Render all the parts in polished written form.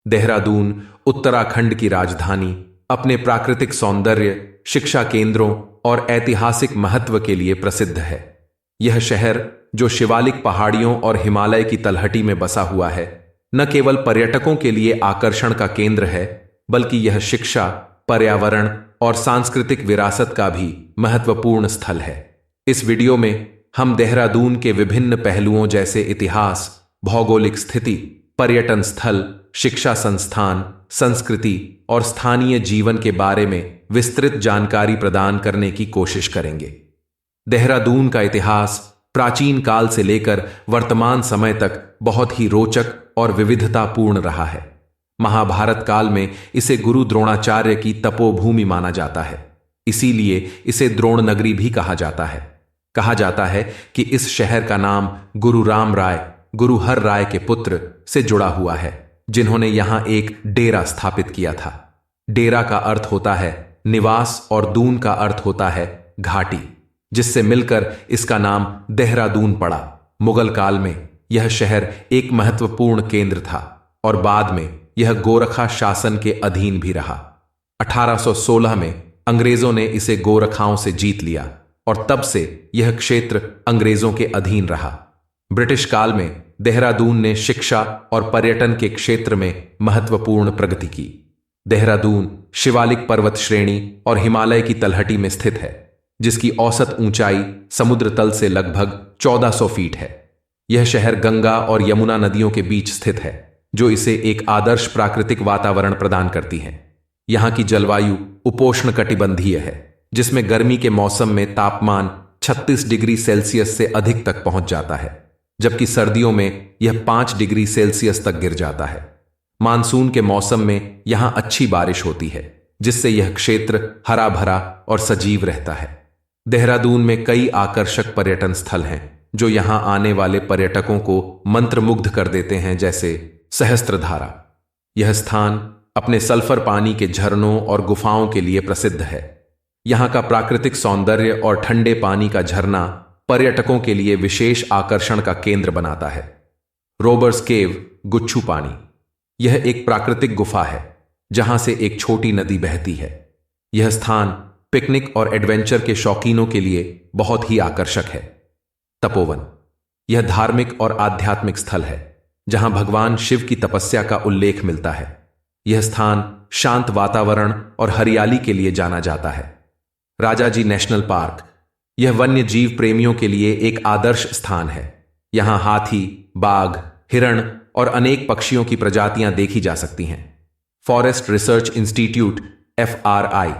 देहरादून उत्तराखंड की राजधानी अपने प्राकृतिक सौंदर्य, शिक्षा केंद्रों और ऐतिहासिक महत्व के लिए प्रसिद्ध है। यह शहर, जो शिवालिक पहाड़ियों और हिमालय की तलहटी में बसा हुआ है, न केवल पर्यटकों के लिए आकर्षण का केंद्र है, बल्कि यह शिक्षा, पर्यावरण और सांस्कृतिक विरासत का भी महत्वपूर्ण स्थल है। इस वीडियो में हम देहरादून के विभिन्न पहलुओं जैसे इतिहास, भौगोलिक स्थिति, पर्यटन स्थल, शिक्षा संस्थान, संस्कृति और स्थानीय जीवन के बारे में विस्तृत जानकारी प्रदान करने की कोशिश करेंगे। देहरादून का इतिहास प्राचीन काल से लेकर वर्तमान समय तक बहुत ही रोचक और विविधतापूर्ण रहा है। महाभारत काल में इसे गुरु द्रोणाचार्य की तपोभूमि माना जाता है, इसीलिए इसे द्रोण नगरी भी कहा जाता है। कहा जाता है कि इस शहर का नाम गुरु राम राय, गुरु हर राय के पुत्र से जुड़ा हुआ है, जिन्होंने यहां एक डेरा स्थापित किया था। डेरा का अर्थ होता है निवास और दून का अर्थ होता है घाटी, जिससे मिलकर इसका नाम देहरादून पड़ा। मुगल काल में यह शहर एक महत्वपूर्ण केंद्र था और बाद में यह गोरखा शासन के अधीन भी रहा। 1816 में अंग्रेजों ने इसे गोरखाओं से जीत लिया और तब से यह क्षेत्र अंग्रेजों के अधीन रहा। ब्रिटिश काल में देहरादून ने शिक्षा और पर्यटन के क्षेत्र में महत्वपूर्ण प्रगति की। देहरादून शिवालिक पर्वत श्रेणी और हिमालय की तलहटी में स्थित है, जिसकी औसत ऊंचाई समुद्र तल से लगभग 1400 फीट है। यह शहर गंगा और यमुना नदियों के बीच स्थित है, जो इसे एक आदर्श प्राकृतिक वातावरण प्रदान करती है। यहां की जलवायु उपोष्ण कटिबंधीय है, जिसमें गर्मी के मौसम में तापमान 36 डिग्री सेल्सियस से अधिक तक पहुंच जाता है, जबकि सर्दियों में यह 5 डिग्री सेल्सियस तक गिर जाता है। मानसून के मौसम में यहां अच्छी बारिश होती है, जिससे यह क्षेत्र हरा भरा और सजीव रहता है। देहरादून में कई आकर्षक पर्यटन स्थल हैं, जो यहां आने वाले पर्यटकों को मंत्रमुग्ध कर देते हैं, जैसे सहस्त्रधारा। यह स्थान अपने सल्फर पानी के झरनों और गुफाओं के लिए प्रसिद्ध है। यहां का प्राकृतिक सौंदर्य और ठंडे पानी का झरना पर्यटकों के लिए विशेष आकर्षण का केंद्र बनाता है। रोबर्स केव, गुच्छू पानी, यह एक प्राकृतिक गुफा है जहां से एक छोटी नदी बहती है। यह स्थान पिकनिक और एडवेंचर के शौकीनों के लिए बहुत ही आकर्षक है। तपोवन, यह धार्मिक और आध्यात्मिक स्थल है जहां भगवान शिव की तपस्या का उल्लेख मिलता है। यह स्थान शांत वातावरण और हरियाली के लिए जाना जाता है। राजाजी नेशनल पार्क, यह वन्य जीव प्रेमियों के लिए एक आदर्श स्थान है। यहां हाथी, बाघ, हिरण और अनेक पक्षियों की प्रजातियां देखी जा सकती हैं। फॉरेस्ट रिसर्च इंस्टीट्यूट FRI,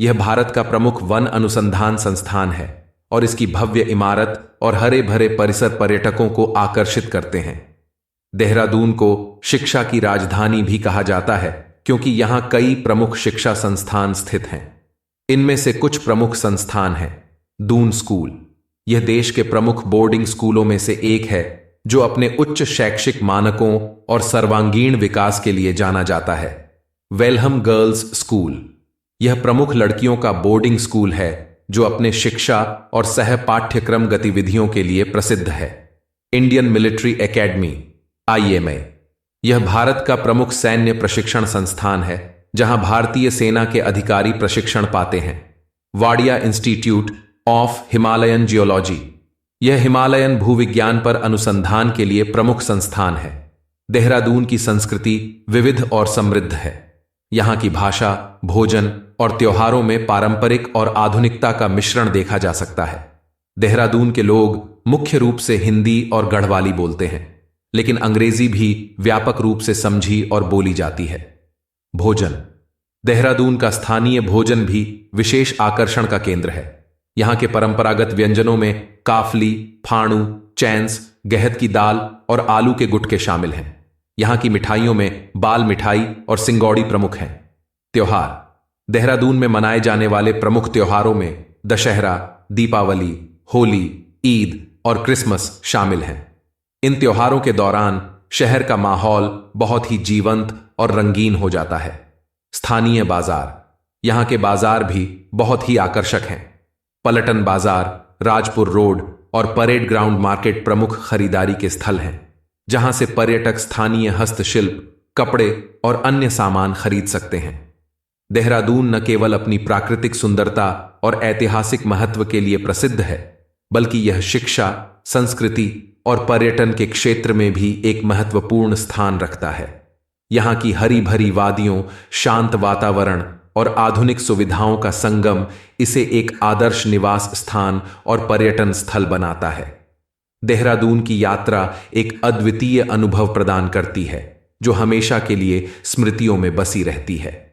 यह भारत का प्रमुख वन अनुसंधान संस्थान है और इसकी भव्य इमारत और हरे भरे परिसर पर्यटकों को आकर्षित करते हैं। देहरादून को शिक्षा की राजधानी भी कहा जाता है, क्योंकि यहां कई प्रमुख शिक्षा संस्थान स्थित हैं। इनमें से कुछ प्रमुख संस्थान हैं। दून स्कूल, यह देश के प्रमुख बोर्डिंग स्कूलों में से एक है, जो अपने उच्च शैक्षिक मानकों और सर्वांगीण विकास के लिए जाना जाता है। वेलहम गर्ल्स स्कूल, यह प्रमुख लड़कियों का बोर्डिंग स्कूल है, जो अपने शिक्षा और सह पाठ्यक्रम गतिविधियों के लिए प्रसिद्ध है। इंडियन मिलिट्री एकेडमी IMA, यह भारत का प्रमुख सैन्य प्रशिक्षण संस्थान है, जहां भारतीय सेना के अधिकारी प्रशिक्षण पाते हैं। Wadia institute of Himalayan geology, यह हिमालयन भूविज्ञान पर अनुसंधान के लिए प्रमुख संस्थान है। देहरादून की संस्कृति विविध और समृद्ध है। यहां की भाषा, भोजन और त्योहारों में पारंपरिक और आधुनिकता का मिश्रण देखा जा सकता है। देहरादून के लोग मुख्य रूप से हिंदी और गढ़वाली बोलते हैं, लेकिन अंग्रेजी भी व्यापक रूप से समझी और बोली जाती है। भोजन, देहरादून का स्थानीय भोजन भी विशेष आकर्षण का केंद्र है। यहां के परंपरागत व्यंजनों में काफली, फाणू, चैंस, गहत की दाल और आलू के गुटके शामिल हैं। यहां की मिठाइयों में बाल मिठाई और सिंगौड़ी प्रमुख हैं। त्योहार, देहरादून में मनाए जाने वाले प्रमुख त्योहारों में दशहरा, दीपावली, होली, ईद और क्रिसमस शामिल हैं। इन त्योहारों के दौरान शहर का माहौल बहुत ही जीवंत और रंगीन हो जाता है। स्थानीय बाजार, यहां के बाजार भी बहुत ही आकर्षक हैं। पलटन बाजार, राजपुर रोड और परेड ग्राउंड मार्केट प्रमुख खरीदारी के स्थल हैं, जहां से पर्यटक स्थानीय हस्तशिल्प, कपड़े और अन्य सामान खरीद सकते हैं। देहरादून न केवल अपनी प्राकृतिक सुंदरता और ऐतिहासिक महत्व के लिए प्रसिद्ध है, बल्कि यह शिक्षा, संस्कृति और पर्यटन के क्षेत्र में भी एक महत्वपूर्ण स्थान रखता है। यहाँ की हरी भरी वादियों, शांत वातावरण और आधुनिक सुविधाओं का संगम इसे एक आदर्श निवास स्थान और पर्यटन स्थल बनाता है। देहरादून की यात्रा एक अद्वितीय अनुभव प्रदान करती है, जो हमेशा के लिए स्मृतियों में बसी रहती है।